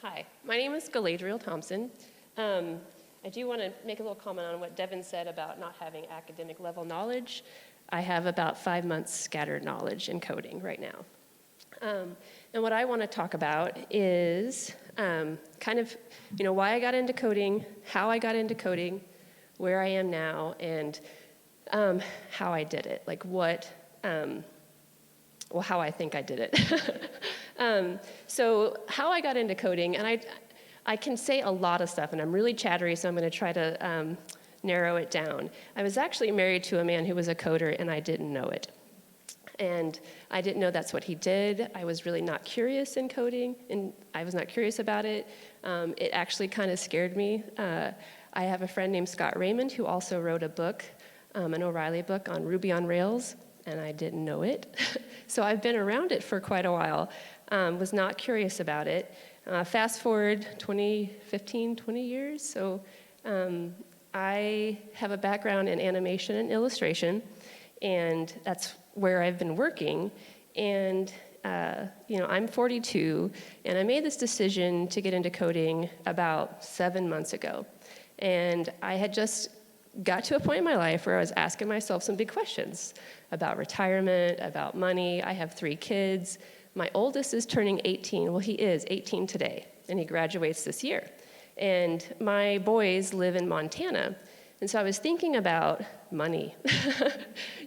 Hi, my name is Galadriel Thompson. I do want to make a little comment on what Devin said about not having academic level knowledge. I have about 5 months scattered knowledge in coding right now. And what I want to talk about is kind of, why I got into coding, how I got into coding, where I am now, and how I did it, how I think I did it. So how I got into coding, and I can say a lot of stuff, and I'm really chattery, so I'm going to try to narrow it down. I was actually married to a man who was a coder, and I didn't know it. And I didn't know that's what he did. I was really not curious in coding, and I was not curious about it. It actually kind of scared me. I have a friend named Scott Raymond who also wrote a book, an O'Reilly book on Ruby on Rails, and I didn't know it. So I've been around it for quite a while, was not curious about it. Fast forward 20 years, so I have a background in animation and illustration, and that's where I've been working. And I'm 42, and I made this decision to get into coding about 7 months ago. And I had just got to a point in my life where I was asking myself some big questions about retirement, about money. I have 3 kids. My oldest is turning 18. Well, he is 18 today, and he graduates this year. And my boys live in Montana. And so I was thinking about money,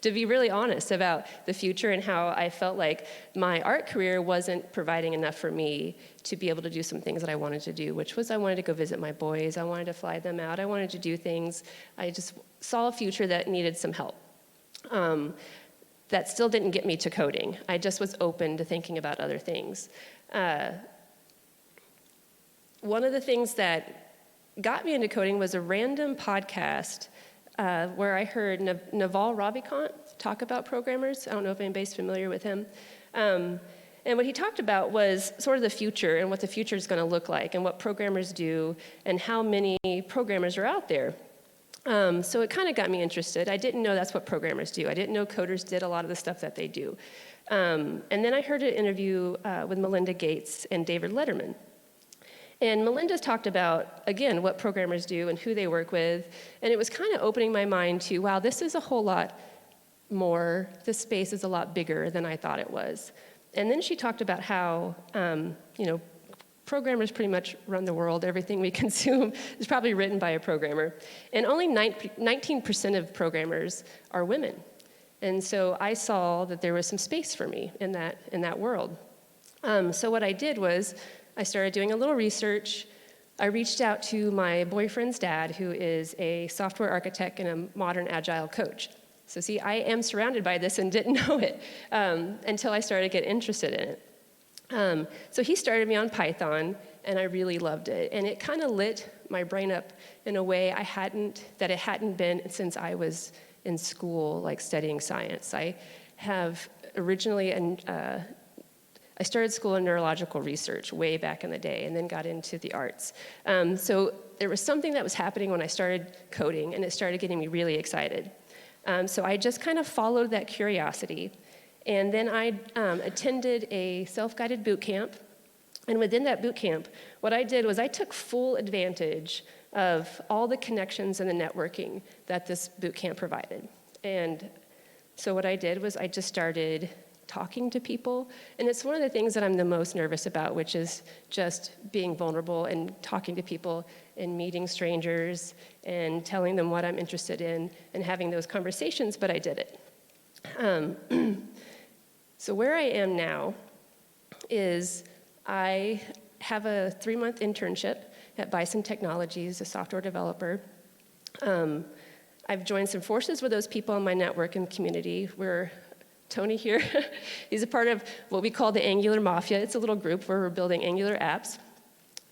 to be really honest about the future and how I felt like my art career wasn't providing enough for me to be able to do some things that I wanted to do, which was I wanted to go visit my boys, I wanted to fly them out, I wanted to do things. I just saw a future that needed some help. That still didn't get me to coding. I just was open to thinking about other things. One of the things that got me into coding was a random podcast where I heard Naval Ravikant talk about programmers. I don't know if anybody's familiar with him. And what he talked about was sort of the future and what the future is going to look like and what programmers do and how many programmers are out there. So it kind of got me interested. I didn't know that's what programmers do. I didn't know coders did a lot of the stuff that they do. And then I heard an interview with Melinda Gates and David Letterman. And Melinda's talked about, again, what programmers do and who they work with. And it was kind of opening my mind to, wow, this is a whole lot more, this space is a lot bigger than I thought it was. And then she talked about how, programmers pretty much run the world. Everything we consume is probably written by a programmer. And only 19% of programmers are women. And so I saw that there was some space for me in that world. So what I did was, I started doing a little research. I reached out to my boyfriend's dad, who is a software architect and a modern agile coach. So see, I am surrounded by this and didn't know it until I started to get interested in it. So he started me on Python, and I really loved it. And it kind of lit my brain up in a way it hadn't been since I was in school, like studying science. I have originally I started school in neurological research way back in the day and then got into the arts. So there was something that was happening when I started coding, and it started getting me really excited. So I just kind of followed that curiosity. And then I attended a self-guided boot camp. And within that boot camp, what I did was I took full advantage of all the connections and the networking that this boot camp provided. And so what I did was I just started talking to people. And it's one of the things that I'm the most nervous about, which is just being vulnerable and talking to people and meeting strangers and telling them what I'm interested in and having those conversations, but I did it. So where I am now is I have a 3-month internship at Bison Technologies, a software developer. I've joined some forces with those people in my network and community. We're Tony here, he's a part of what we call the Angular Mafia. It's a little group where we're building Angular apps.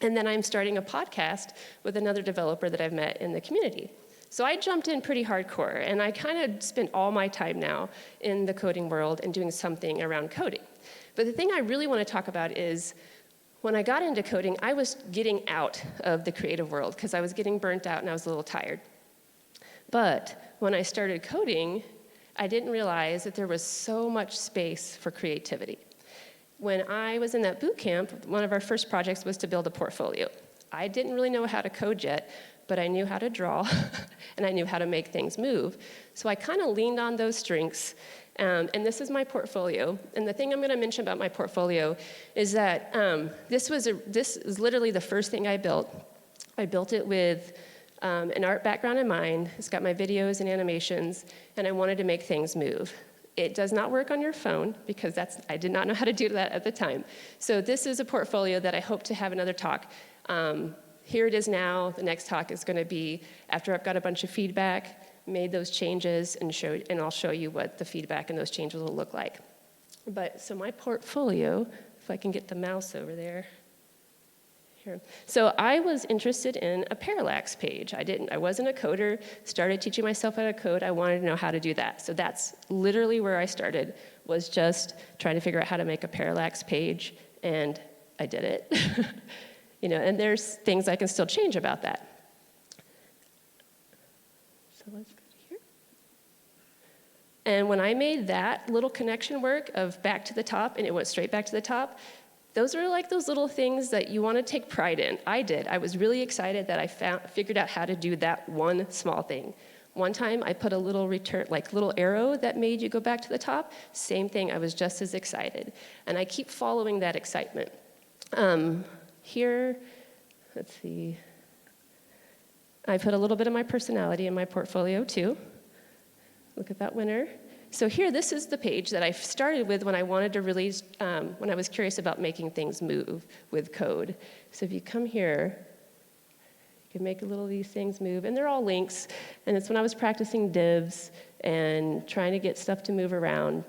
And then I'm starting a podcast with another developer that I've met in the community. So I jumped in pretty hardcore, and I kind of spent all my time now in the coding world and doing something around coding. But the thing I really want to talk about is when I got into coding, I was getting out of the creative world because I was getting burnt out and I was a little tired. But when I started coding, I didn't realize that there was so much space for creativity. when I was in that boot camp, one of our first projects was to build a portfolio. I didn't really know how to code yet, but I knew how to draw, and I knew how to make things move. So I kind of leaned on those strengths, and this is my portfolio. And the thing I'm going to mention about my portfolio is that this is literally the first thing I built. I built it with an art background in mind. It's got my videos and animations, and I wanted to make things move. It does not work on your phone because I did not know how to do that at the time. So this is a portfolio that I hope to have another talk. Here it is now. The next talk is going to be after I've got a bunch of feedback, made those changes, and I'll show you what the feedback and those changes will look like. So my portfolio, if I can get the mouse over there. Here. So I was interested in a parallax page. I wasn't a coder, started teaching myself how to code. I wanted to know how to do that. So that's literally where I started, was just trying to figure out how to make a parallax page, and I did it. And there's things I can still change about that. So let's go to here. And when I made that little connection work of back to the top, and it went straight back to the top, those are like those little things that you want to take pride in. I did. I was really excited that I figured out how to do that one small thing. One time I put a little little arrow that made you go back to the top. Same thing, I was just as excited. And I keep following that excitement. Here, let's see. I put a little bit of my personality in my portfolio too. Look at that winner. So here, this is the page that I started with when I wanted to release, when I was curious about making things move with code. So if you come here, you can make a little of these things move, and they're all links, and it's when I was practicing divs and trying to get stuff to move around.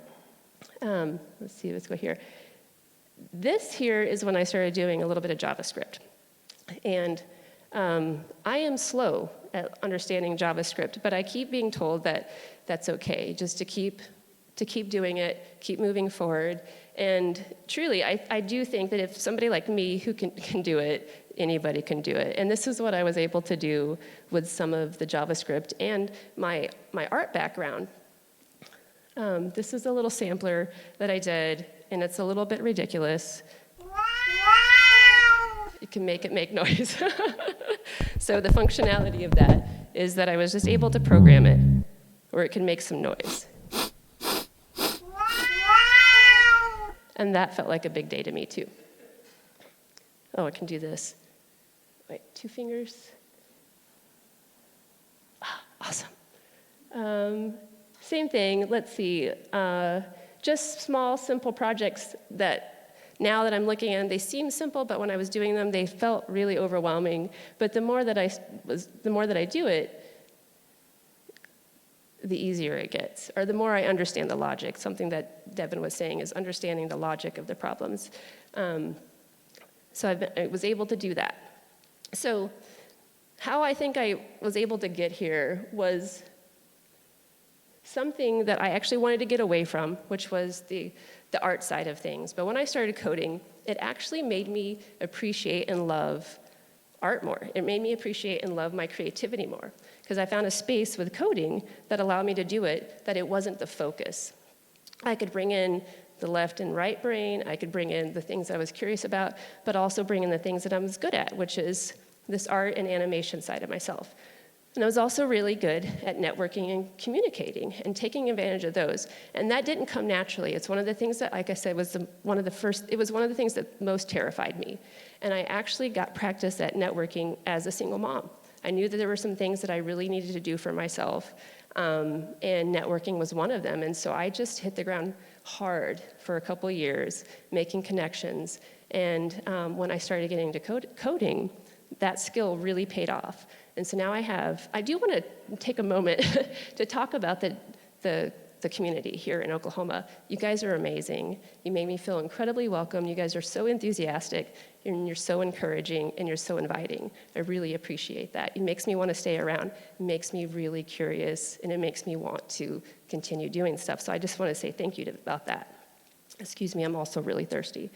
Let's see, let's go here. This here is when I started doing a little bit of JavaScript. And I am slow at understanding JavaScript, but I keep being told that that's okay, just to keep doing it, keep moving forward. And truly, I do think that if somebody like me who can do it, anybody can do it. And this is what I was able to do with some of the JavaScript and my art background. This is a little sampler that I did, and it's a little bit ridiculous. You can make it make noise. So the functionality of that is that I was just able to program it, or it can make some noise. And that felt like a big day to me, too. Oh, I can do this. Wait, 2 fingers. Awesome. Same thing, let's see. Just small, simple projects that now that I'm looking at them, they seem simple, but when I was doing them, they felt really overwhelming. But the more that I do it, the easier it gets, or the more I understand the logic. Something that Devin was saying is understanding the logic of the problems. So I was able to do that. So how I think I was able to get here was something that I actually wanted to get away from, which was the art side of things. But when I started coding, it actually made me appreciate and love art more. It made me appreciate and love my creativity more, because I found a space with coding that allowed me to do it, that it wasn't the focus. I could bring in the left and right brain, I could bring in the things I was curious about, but also bring in the things that I was good at, which is this art and animation side of myself. And I was also really good at networking and communicating and taking advantage of those. And that didn't come naturally. It's one of the things that, like I said, was one of the things that most terrified me. And I actually got practice at networking as a single mom. I knew that there were some things that I really needed to do for myself, and networking was one of them. And so I just hit the ground hard for a couple years, making connections. And when I started getting into coding, that skill really paid off. And so now I do want to take a moment to talk about the community here in Oklahoma. You guys are amazing. You made me feel incredibly welcome. You guys are so enthusiastic, and you're so encouraging, and you're so inviting. I really appreciate that. It makes me want to stay around. It makes me really curious, and it makes me want to continue doing stuff. So I just want to say thank you about that. Excuse me, I'm also really thirsty.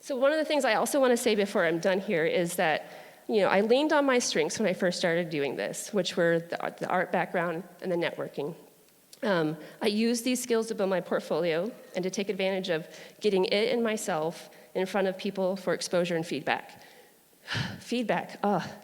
So one of the things I also want to say before I'm done here is that I leaned on my strengths when I first started doing this, which were the art background and the networking. I use these skills to build my portfolio and to take advantage of getting it and myself in front of people for exposure and feedback. Feedback,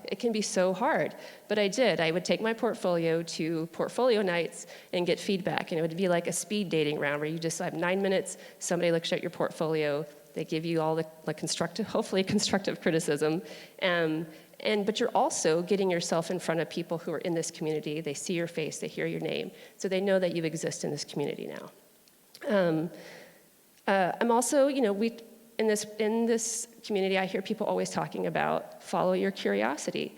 it can be so hard, but I did. I would take my portfolio to portfolio nights and get feedback, and it would be like a speed dating round where you just have 9 minutes, somebody looks at your portfolio, they give you all the constructive, hopefully constructive criticism, but you're also getting yourself in front of people who are in this community. They see your face, they hear your name, so they know that you exist in this community now. I'm also, in this community, I hear people always talking about follow your curiosity.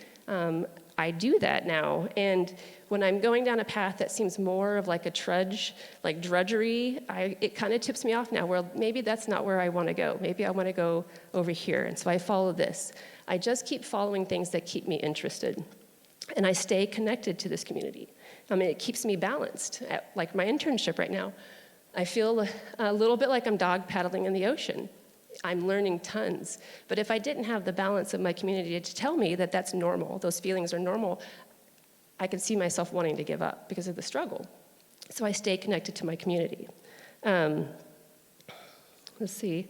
I do that now, and when I'm going down a path that seems more of like a trudge, like drudgery, it kind of tips me off now, where maybe that's not where I want to go. Maybe I want to go over here, and so I follow this. I just keep following things that keep me interested, and I stay connected to this community. It keeps me balanced. Like my internship right now, I feel a little bit like I'm dog paddling in the ocean. I'm learning tons. But if I didn't have the balance of my community to tell me that that's normal, those feelings are normal, I could see myself wanting to give up because of the struggle. So I stay connected to my community. Let's see.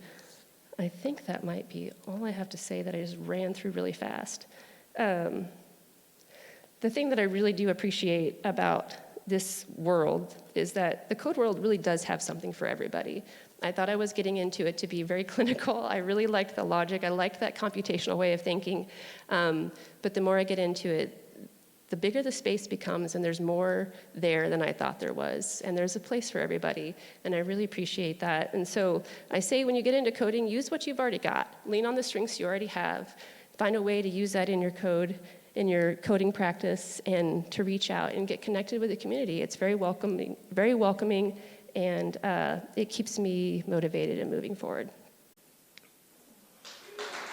I think that might be all I have to say that I just ran through really fast. The thing that I really do appreciate about this world is that the code world really does have something for everybody. I thought I was getting into it to be very clinical. I really liked the logic. I liked that computational way of thinking. But the more I get into it, the bigger the space becomes, and there's more there than I thought there was. And there's a place for everybody, and I really appreciate that. And so I say when you get into coding, use what you've already got. Lean on the strengths you already have. Find a way to use that in your code, in your coding practice, and to reach out and get connected with the community. It's very welcoming, and it keeps me motivated and moving forward.